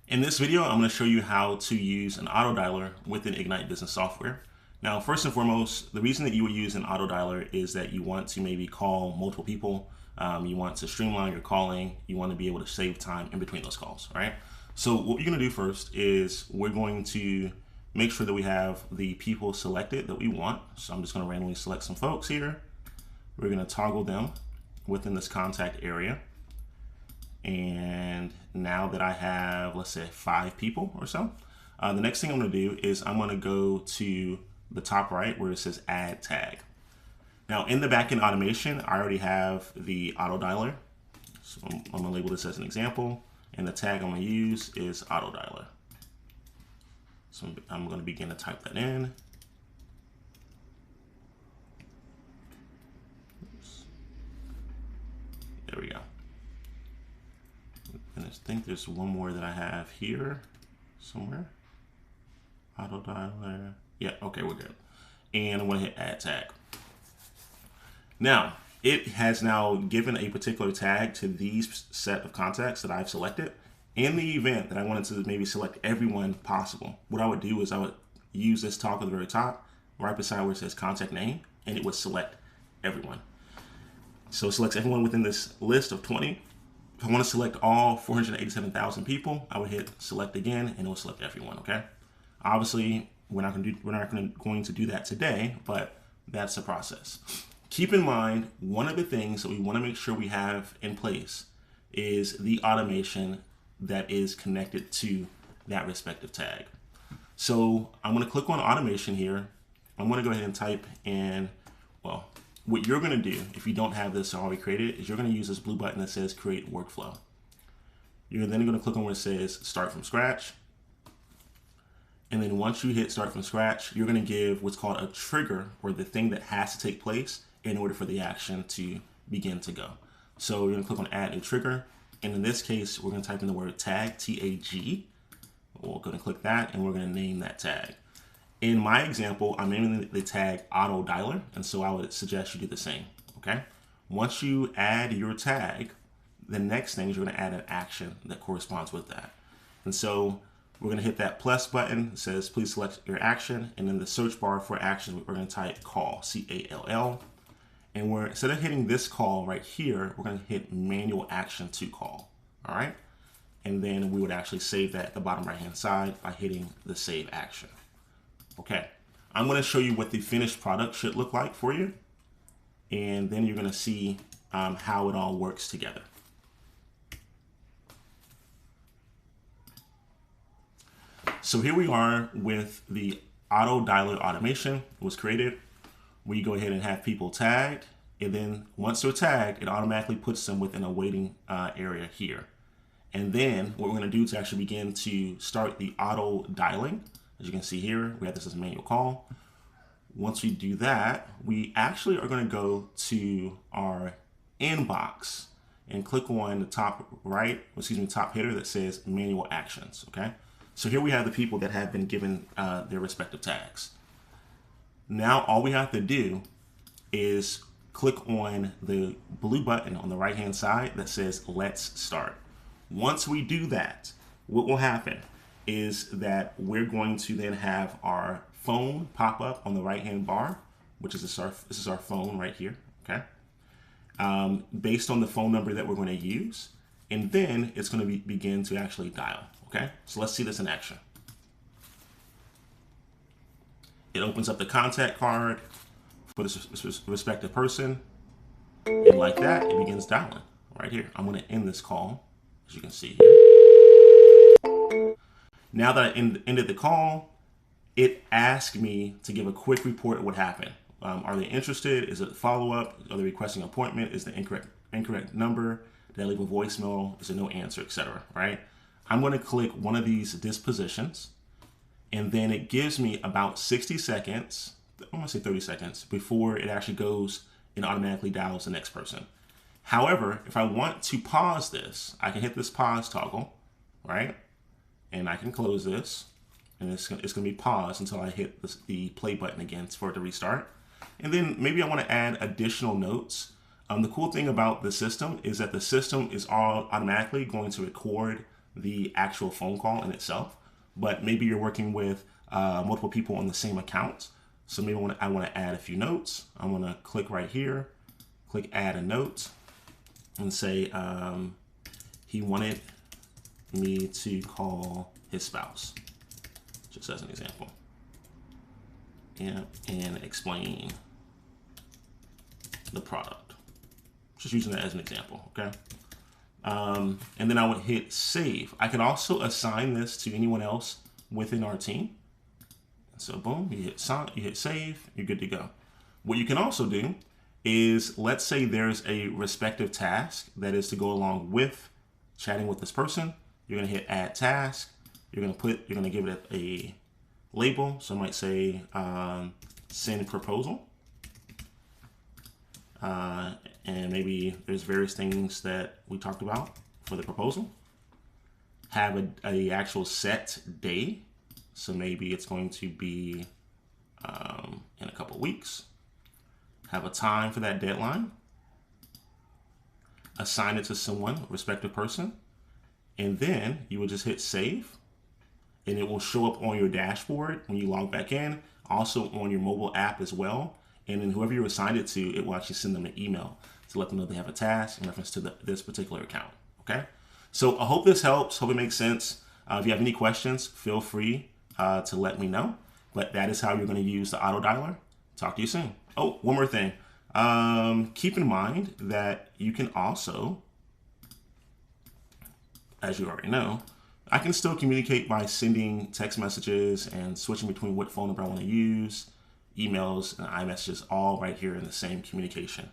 In this video, I'm going to show you how to use an autodialer within Ignite Business Software. Now, first and foremost, the reason that you would use an autodialer is that you want to maybe call multiple people, you want to streamline your calling, you want to be able to save time in between those calls, right? So what you're going to do first is we're going to make sure that we have the people selected that we want. So I'm just going to randomly select some folks here. We're going to toggle them within this contact area. And now that I have, let's say, 5 people or so, the next thing I'm going to do is I'm going to go to the top right where it says Add Tag. Now, in the backend automation, I already have the Autodialer. So I'm going to label this as an example, and the tag I'm going to use is Autodialer. So I'm going to begin to type that in. Oops. There we go. And I think there's one more that I have here somewhere. Autodialer. Yeah, okay, we're good. And I'm going to hit Add Tag. Now, it has now given a particular tag to these set of contacts that I've selected. In the event that I wanted to maybe select everyone possible, what I would do is I would use this toggle at the very top, right beside where it says contact name, and it would select everyone. So it selects everyone within this list of 20. If I want to select all 487,000 people, I would hit select again and it will select everyone, okay? Obviously, we're not going to do that today, but that's the process. Keep in mind, one of the things that we want to make sure we have in place is the automation that is connected to that respective tag. So I'm going to click on automation here. I'm going to go ahead and type in, well, what you're going to do, if you don't have this already created, is you're going to use this blue button that says Create Workflow. You're then going to click on where it says Start from Scratch. And then once you hit Start from Scratch, you're going to give what's called a trigger, or the thing that has to take place in order for the action to begin to go. So you're going to click on Add New Trigger. And in this case, we're going to type in the word tag, T-A-G. We're going to click that, and we're going to name that tag. In my example, I'm naming the tag Autodialer, and so I would suggest you do the same, okay? Once you add your tag, the next thing is you're gonna add an action that corresponds with that. And so we're gonna hit that plus button. It says, please select your action, and in the search bar for action, we're gonna type call, C-A-L-L. And instead of hitting this call right here, we're gonna hit manual action to call, all right? And then we would actually save that at the bottom right-hand side by hitting the save action. Okay, I'm going to show you what the finished product should look like for you, and then you're going to see how it all works together. So here we are with the Autodialer automation. It was created. We go ahead and have people tagged, and then once they're tagged, it automatically puts them within a waiting area here. And then what we're going to do to actually begin to start the auto dialing. As you can see here, we have this as a manual call. Once we do that, we actually are going to go to our inbox and click on the top right, top header that says manual actions, okay? So here we have the people that have been given their respective tags. Now all we have to do is click on the blue button on the right-hand side that says Let's Start. Once we do that, what will happen is that we're going to then have our phone pop up on the right-hand bar, which is this is our phone right here, okay? Based on the phone number that we're going to use, and then it's going to begin to actually dial, okay? So let's see this in action. It opens up the contact card for this respective person, and like that, it begins dialing right here. I'm going to end this call, as you can see here. Now that I ended the call, it asked me to give a quick report of what happened. Are they interested? Is it a follow-up? Are they requesting an appointment? Is the incorrect number? Did I leave a voicemail? Is there no answer, etc., right? I'm going to click one of these dispositions, and then it gives me about 60 seconds, I'm going to say 30 seconds, before it actually goes and automatically dials the next person. However, if I want to pause this, I can hit this pause toggle, right? And I can close this, and it's going to be paused until I hit the play button again for it to restart. And then maybe I want to add additional notes. The cool thing about the system is that the system is automatically going to record the actual phone call in itself, but maybe you're working with multiple people on the same account. So maybe I want to add a few notes. I'm going to click right here, click add a note, and say he wanted me to call his spouse, just as an example. Yeah, and explain the product. Just using that as an example, okay? And then I would hit save. I can also assign this to anyone else within our team. So boom, you hit save, you're good to go. What you can also do is, let's say there's a respective task that is to go along with chatting with this person. You're gonna hit add task. You're gonna give it a label. So I might say send proposal. And maybe there's various things that we talked about for the proposal. Have a actual set day. So maybe it's going to be in a couple of weeks. Have a time for that deadline. Assign it to someone, respective person. And then you would just hit save. And it will show up on your dashboard when you log back in. Also on your mobile app as well. And then whoever you assigned it to, it will actually send them an email to let them know they have a task in reference to this particular account. Okay? So I hope this helps. Hope it makes sense. If you have any questions, feel free to let me know. But that is how you're going to use the Autodialer. Talk to you soon. Oh, one more thing. Keep in mind that you can also, as you already know, I can still communicate by sending text messages and switching between what phone number I want to use, emails and iMessages, all right here in the same communication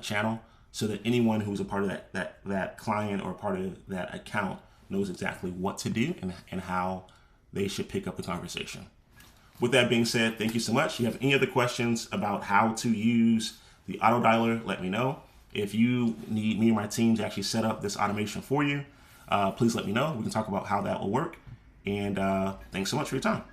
channel, so that anyone who's a part of that client or part of that account knows exactly what to do and how they should pick up the conversation. With that being said, thank you so much. If you have any other questions about how to use the Autodialer, let me know. If you need me and my team to actually set up this automation for you, please let me know. We can talk about how that will work. And thanks so much for your time.